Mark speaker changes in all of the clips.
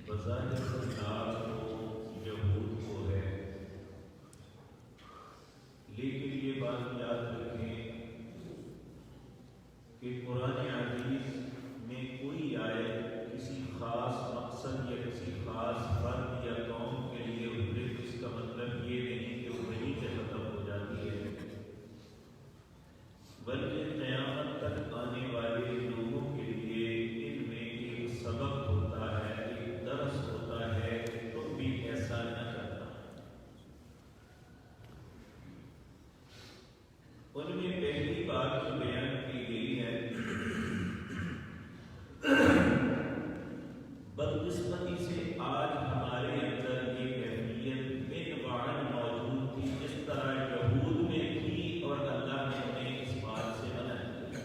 Speaker 1: بظاہر ناز تو یہود کو ہے، لیکن یہ بات یاد رکھیں کہ قرآن عزیز میں کوئی آیت کسی خاص مقصد یا کسی خاص فرد یا قوم کے لیے اترے تو اس کا مطلب یہ نہیں کہ وہ وہیں سے ختم ہو جاتی ہے، بلکہ قیامت تک آنے والے لوگوں کے لیے ان میں ایک سبق ہوتا ہے، ایک درس ہوتا ہے کہ تم بھی ایسا نہ کرنا۔ ان میں پہلی بات جو بیان کی گئی ہے، بدقسمتی سے آج ہمارے اندر یہ کیفیت من وعن موجود تھی، جس طرح یہود میں تھی اور اللہ نے انہیں اس بات سے منع کیا۔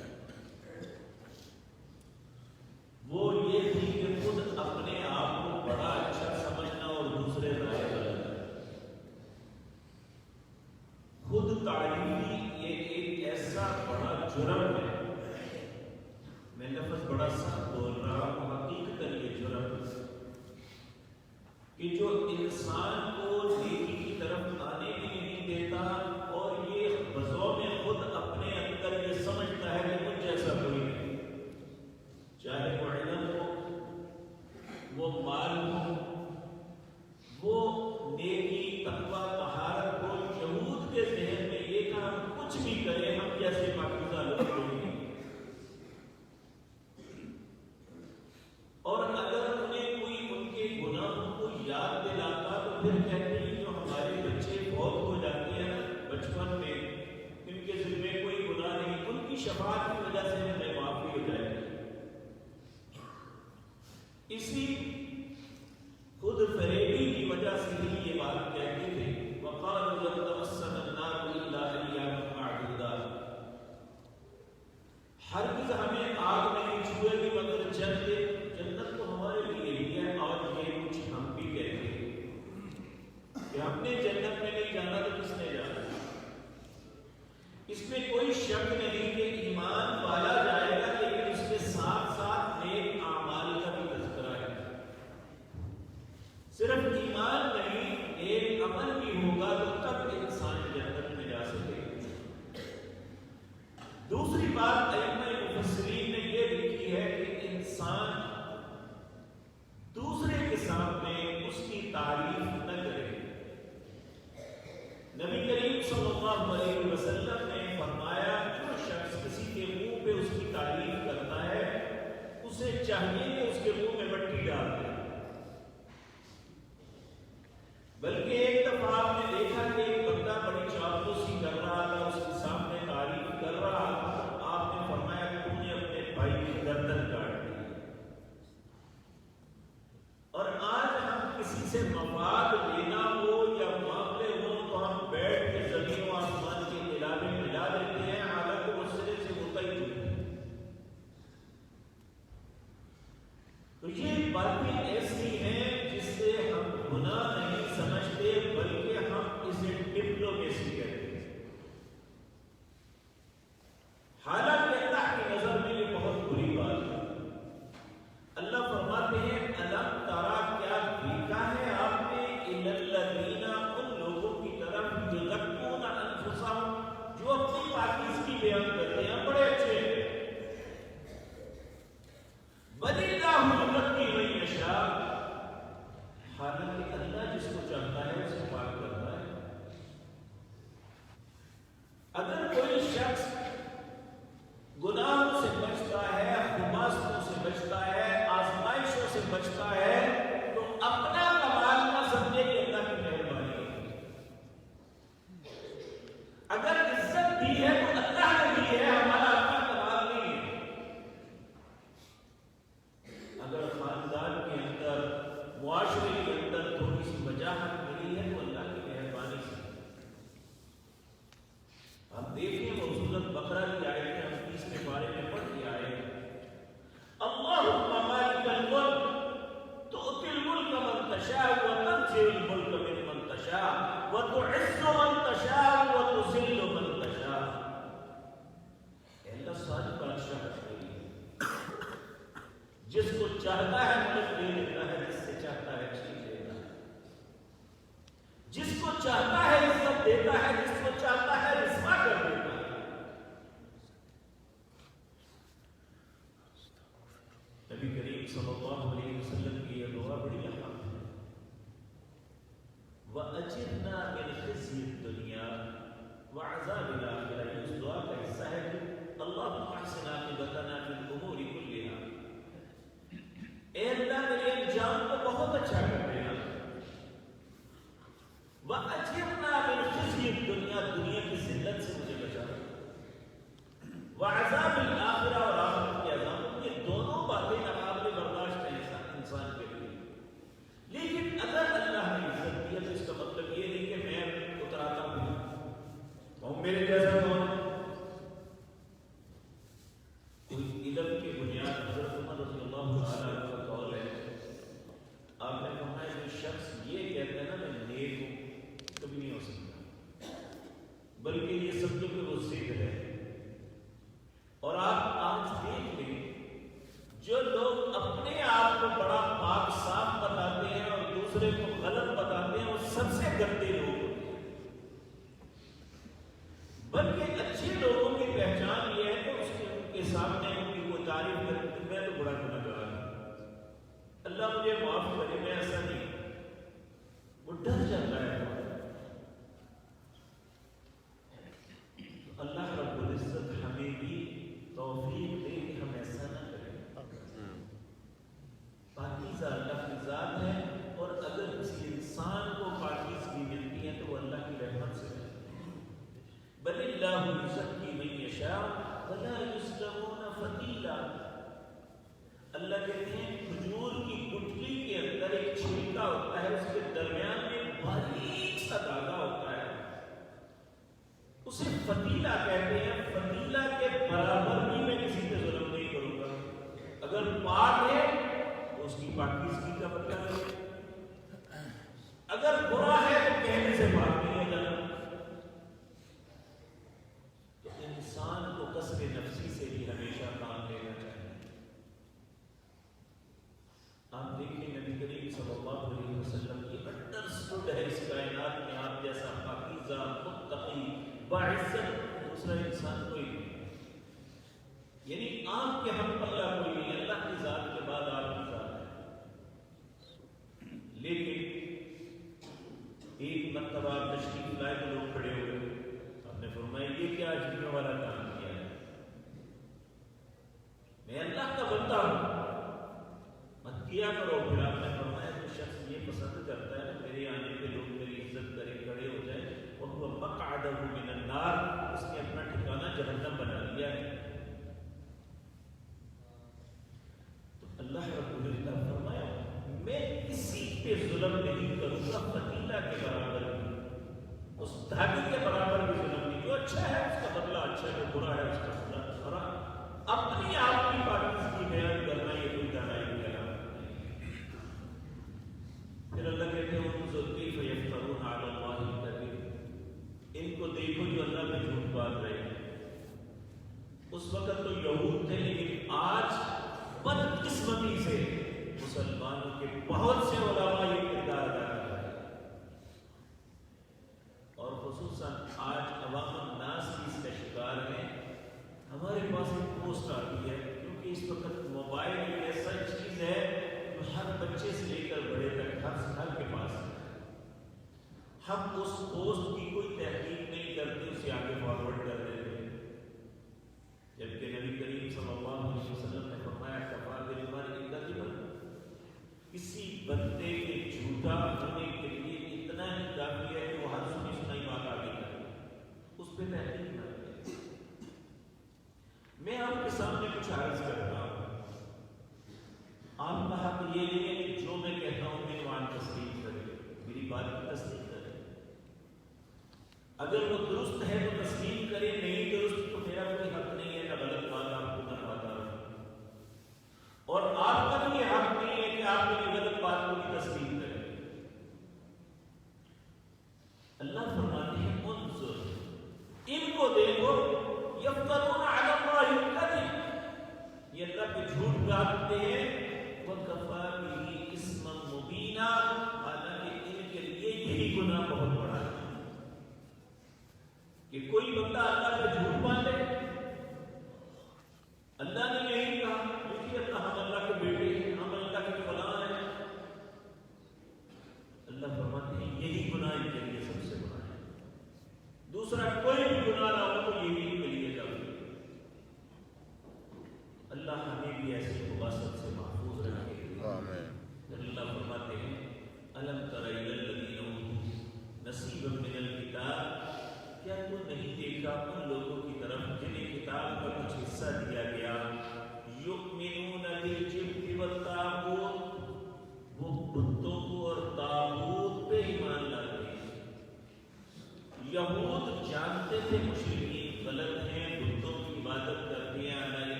Speaker 1: وہ یہ تھی کہ خود اپنے آپ کو بڑا اچھا سمجھنا اور دوسرے رائے غلط۔ خود تعریفی ایک ایسا بڑا جرم ہے، میں لفظ بڑا سخت بول رہا ہوں، حقیقت یہ جرم کہ جو انسان کو نیکی کی طرف آنے بھی نہیں دیتا اور یہ بذوق میں خود اپنے اندر یہ سمجھتا ہے کہ مجھ جیسا کوئی نہیں، چاہے وہ علم ہو، وہ مال ہو، وہ نیکی تقویٰ طہارت ہو، یہود کے ذہن میں یہ کہ ہم کچھ بھی کریں ہم جیسے پاکیزہ لوگ کوئی نہیں۔ اور اگر انہیں کوئی ان کے گناہوں کو یاد دلاتا تو پھر کہتے ہیں جو ہمارے بچے فوت ہو جاتے ہیں بچپن میں، ان کے ذمہ کوئی گناہ نہیں، ان کی شفاعت کی وجہ سے ہمیں معافی ہو جائے گی۔ اسی خود فریبی کی وجہ سے ہی یہ بات کہتے تھے، وَقَالُوا لَن تَمَسَّنَا النَّارُ إِلَّا أَيَّامًا مَّعْدُودَاتٍ، ہرگز ہمیں آگ نہیں چھوئے گی مگر چند دن، جنت تو ہمارے لیے ہی ہے۔ اور یہ کچھ ہم بھی کہتے ہیں کہ ہم نے جنت میں نہیں جانا تو کس نے جانا؟ اس میں کوئی شک نہیں کہ ایمان والا جائے گا، لیکن اس کے ساتھ ساتھ نیک اعمال کا بھی تذکرہ ہے۔ صرف ایمان نہیں، نیک عمل بھی ہوگا تو تب انسان جنت میں جا سکے گا۔ دوسری بات ائمہ مفسرین نے یہ لکھی ہے کہ انسان دوسرے کے سامنے اس کی تعریف نہ کرے۔ نبی کریم صلی اللہ علیہ وسلم نے فرمایا جو شخص کسی کے منہ پہ اس کی تعریف کرتا ہے اسے چاہیے کہ اس کے منہ میں مٹی ڈال دے۔ بلکہ ایک دفعہ آپ نے دیکھا کہ ایک بندہ بڑی چاپلوسی کر رہا تھا، اس کے سامنے تعریف کر رہا تھا، آپ نے فرمایا کہ تو نے اپنے بھائی کی گردن کاٹ دی۔ اور آج ہم کسی سے مفاد لینا ہو یا معاملے ہو تو ہم بیٹھ کے زمین و آسمان کے علاوے ملا لیتے ہیں، حالانکہ وہ سرے سے ہوتا ہی نہیں۔ تو یہ باتیں ایسی ہیں جس سے ہم گناہ نہیں سمجھتے بلکہ ہم اسے ڈپلومیسی کہتے ہیں، حالانکہ اللہ کی نظر میں یہ بہت بری بات ہے۔ اللہ فرماتے ہیں الم ترا، کیا دیکھا ہے آپ نے، الی الذین، ان لوگوں کی طرف یزکون انفسہم، جو اپنی پاکیزگی بیان کرتے ہیں، بڑے اچھے ہیں، بل اللہ یزکی من یشاء، حالانکہ اللہ جس کو چاہتا ہے اسے پاک کرتا ہے۔ اگر کوئی شخص گناہوں سے بچتا ہے، خباثتوں سے بچتا ہے، آزمائشوں سے بچتا ہے، تو اپنا کمال نہ سمجھے کہ اللہ کی مہربانی ہے۔ اگر عزت دی ہے تو اللہ نے دی ہے، ہمارا اپنا کمال نہیں ہے۔ اگر خاندان کے اندر، معاشرے کے اندر تھوڑی سی وجاہت ملی ہے تو اللہ کی مہربانی سے۔ ہم دیکھیں سورۃ بقرہ کی آیت ہم 30 کے بارے میں پڑھ کے آئے، اللہم مالک الملک تؤتی الملک من تشاء وتنزع الملک ممن تشاء وتعز من تشاء وتذل من تشاء۔ اللہ ساری بادشاہت ہے، جس کو چاہتا ہے ملک دے دیتا ہے، جس سے چاہتا علیہ وسلم کی یہ دعا بڑی اہم ہے، وَأَجِرْنَا مِنْ خِزْيِ الدُّنْيَا وَعَذَابِ الْآخِرَةِ۔ اس دعا کا حصہ ہے کہ اللہم احسن عاقبتنا فی الامور کلھا، اے اللہ میرے انجام کو بہت اچھا کر دینا، وَأَجِرْنَا مِنْ خِزْيِ الدُّنْيَا، دنیا کی ذلت سے مجھے بچا، وَعَذَابِ الْآخِرَةِ، اور آخرت کے عذاب۔ یہ دونوں باتیں ناقابل برداشت ہیں انسان کے لیے، لیکن اگر اللہ نے عزت دیا تو اس کا مطلب یہ نہیں کہ میں اتراتا ہوں اور میرے جیسا کون ہے۔ کوئی علم کی بنیاد حضرت عمر رضی اللہ تعالیٰ عنہ کا قول ہے، آپ نے فرمایا جو شخص یہ کہتا ہے نا میں نیک ہوں، کبھی نہیں ہو سکتا، بلکہ یہ سمجھو کہ وہ ضد ہے۔ اور آپ آج دیکھ لیں جو لوگ اپنے آپ کو بڑا پاک صاف بتاتے ہیں اور دوسرے کو غلط بتاتے ہیں، وہ سب سے گندے لوگ ہوتے ہیں۔ بلکہ اچھے لوگوں کی پہچان یہ ہے کہ اس کے سامنے ان کی کوئی تعریف کرے کہ میں تو بڑا گنہگار ہوں، اللہ مجھے معاف کرے، میں ایسا نہیں، وہ ڈر جاتا ہے۔ اللہ رب العزت ہمیں بھی توفیق دے کہ ہم ایسا نہ کریں۔ پاکیزہ اللہ کی ذات ہے، اور اگر کسی انسان کو پاکیزگی ملتی ہے تو وہ اللہ کی رحمت سے ہے۔ بل اللہ یزکی من یشاء ولا یظلمون فتیلا۔ اللہ کہتے ہیں کھجور کی گٹلی کے اندر ایک چھلکا ہوتا ہے، اس کے درمیان میں باریک سا دھاگا ہوتا ہے، اسے فتیلا کہتے ہیں۔ فتیلا کے برابر بھی میں کسی پہ ظلم نہیں کروں گا، اگر پاک ہے تو اس کی پاکیزگی کا مطلب ہے، اگر برا ہے تو کہنے سے پاک نہیں ہو جانا۔ تو انسان کو کسب نفسی سے بھی ہمیشہ کام لینا چاہیے۔ آپ دیکھیں نبی کریم صلی اللہ علیہ وسلم کی انڈرسٹوڈ ہے اس کائنات میں آپ جیسا پاکیزہ متقی باعزت دوسرا انسان کوئی نہیں، یعنی آپ کے ہم پلہ کوئی نہیں، اللہ کی ذات کے بعد آپ کی ذات ہے۔ لیکن ایک مرتبہ آپ تشریف لائے تو لوگ کھڑے ہوئے، آپ نے فرمایا یہ کیا عجیبوں والا کام کیا ہے، میں اللہ کا بندہ ہوں، مت کیا کرو۔ پھر آپ نے فرمایا جو شخص یہ پسند کرتا ہے میرے آنے پہ لوگ میری عزت کریں، کھڑے ہو جائیں، اور وہ مقعدہ من النار، اس نے اپنا ٹھکانہ جہنم بنا لیا ہے۔ تو اللہ رب العزت نے فرمایا میں کسی پہ ظلم نہیں کروں گا، فتیلہ کے برابر بھی، اس دھاگے کے برابر بھی ظلم نہیں۔ جو اچھا ہے اس کا بدلہ اچھا ہے، جو برا ہے اس کا بدلہ برا۔ اپنی آپ کی پاکیزگی بیان کرنا یہ کوئی دانائی کی علامت نہیں۔ پھر اللہ کہتے ہیں کیف یفترون علی اللہ الکذب، ان کو دیکھو جو اللہ پہ جھوٹ باندھ رہے ہیں۔ اس وقت تو یہود تھے، لیکن آج بدقسمتی سے مسلمانوں کے بہت سے علماء یہ کردار ادا کر رہے ہیں، اور خصوصاً آج عوام الناس بھی اس کا شکار ہیں۔ ہمارے پاس ایک پوسٹ آتی ہے، کیونکہ اس وقت موبائل ایک ایسا چیز ہے جو ہر بچے سے لے کر بڑے تک ہر کے پاس ہے۔ ہم اس پوسٹ کی کوئی تحقیق نہیں کرتے، اسے آگے فارورڈ کر دیتے ہیں، جبکہ نبی کریم صلی اللہ علیہ وسلم نے فرمایا کفا بالمرء کذبا، کسی بندے کے جھوٹا ہونے کے لیے اتنا ہی کافی ہے کہ وہ ہر سنی سنائی بات آگے کرے، اس پہ تحقیق نہ کرے۔ میں آپ کے سامنے کچھ عرض کرتا ہوں، آپ کا حق یہ نہیں ہے کہ جو میں کہتا ہوں عنوان تسلیم کرے، میری بات کی تصدیق کرے، اگر وہ درست ہے تو تسلیم کرے، نہیں درست تو میرا کوئی حق نہیں ہے نہ غلط بات آپ کو کرواتا ہوں، اور آپ کا بھی یہ حق نہیں ہے کہ آپ میری غلط بات کو بھی تسلیم کریں۔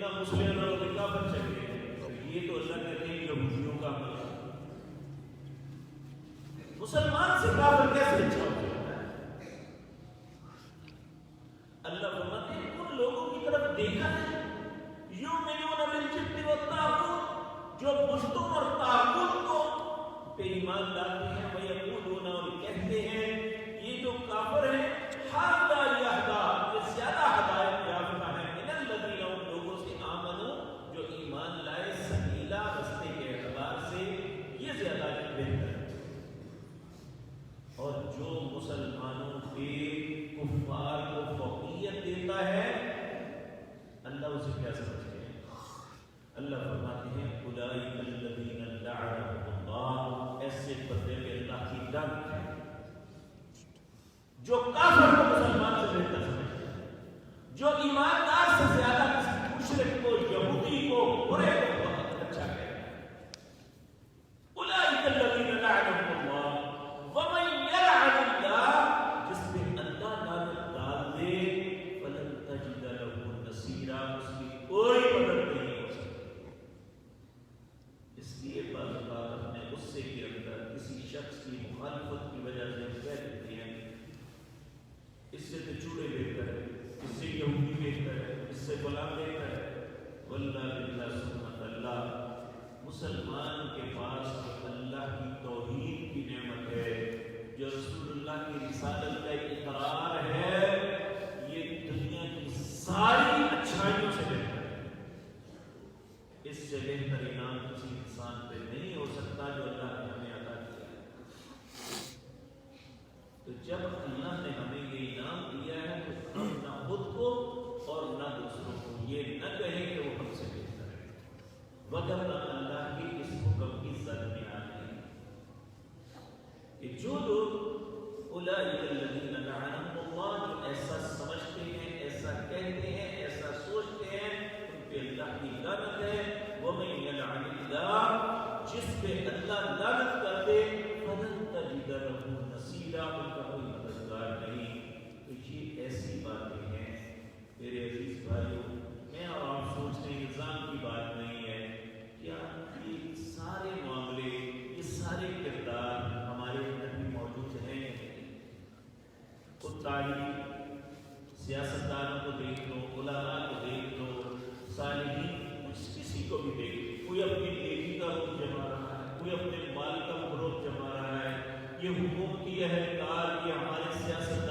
Speaker 1: اتنا مسلم اور کافر چلے ہیں، تو یہ تو اللہ کہتے ہیں یہودیوں کا عمل ہے۔ مسلمان سے کافر کیسے اچھا ہو جاتا ہے؟ اللہ فرماتے ہیں ان لوگوں کی طرف دیکھا ہے یؤمنون بالجبت والطاغوت، جو بتوں اور طاغوت کو پہ ایمان لاتے ہیں، ویقولون اور کہتے ہیں یہ جو کافر ہیں ھذا یہدی، یہ زیادہ ہدایت یافتہ ہے من الذین، ان لوگوں سے آمنوا جو ایمان لائے، سبیلا راستے کے اعتبار سے یہ زیادہ بہتر ہے۔ اور جو مسلمانوں کے کفار کو فوقیت دیتا ہے اللہ اسے کیا سمجھتے ہیں؟ اللہ فرماتے ہیں اولئک الذین لعنهم اللہ، ایسے بندے پہ اللہ کی لعنت ہے جو کافر کو مسلمان سے بہتر سمجھتا ہے، جو ایماندار سے زیادہ کسی مشرک کو، یہودی کو، برے کو بہت اچھا کہتا ہے۔ اولئک الذین لعنهم اللہ ومن یلعن اللہ، جس پہ اللہ لعنت ڈال دے فلن تجد له نصیرا، اس کی کوئی مدد نہیں ہو سکتی۔ اس لیے بعض بات اپنے غصے کے اندر کسی شخص کی مخالفت کی وجہ سے کہہ دیتے ہیں اس سے تو چوڑے بہتر ہے، اس سے یہودی بہتر ہے، اس سے غلام بہتر ہے۔ واللہ باللہ سبحان اللہ، مسلمان کے پاس اللہ کی توحید کی نعمت ہے، جو رسول اللہ کی رسالت کا اقرار ہے، یہ دنیا کی ساری اچھائیوں سے بہتر ہے۔ اس سے بہتر انعام کسی انسان پہ نہیں ہو سکتا جو اللہ نے ہمیں عطا کیا ہے۔ تو جب اللہ نے ہمیں یہ انعام دیا ہے تو ہم نہ خود کو اور نہ دوسروں کو یہ نہ کہیں کہ وہ ہم سے بہتر ہے، وگرنہ اللہ کے اس حکم کی زد میں آ گئی کہ جو لوگ اولئک الذین لعنهم اللہ، جو ایسا سمجھتے ہیں، ایسا کہتے ہیں، ایسا سوچتے ہیں، ان پہ اللہ کی لعنت ہے۔ ومن یلعن اللہ، جس پہ اللہ لعنت کر دے فلن تجد له نصیرا، ان کا کوئی مددگار نہیں۔ تو یہ ایسی باتیں ہیں میرے عزیز بھائیوں، میں اور آپ سوچتے ہیں نظام کی بات نہیں ہے، کیا یہ سارے معاملے، یہ سارے کردار ہمارے اندر بھی موجود ہیں؟ خود تعلیم، سیاستدانوں کو دیکھ لو، علماء کو دیکھ لو، صالحین، کسی کو بھی دیکھ لو، کوئی اپنی نیکی کا رخ جما رہا ہے، کوئی اپنے مال کا رخ جما رہا ہے۔ یہ حکومتی اہلکار، یہ ہمارے سیاست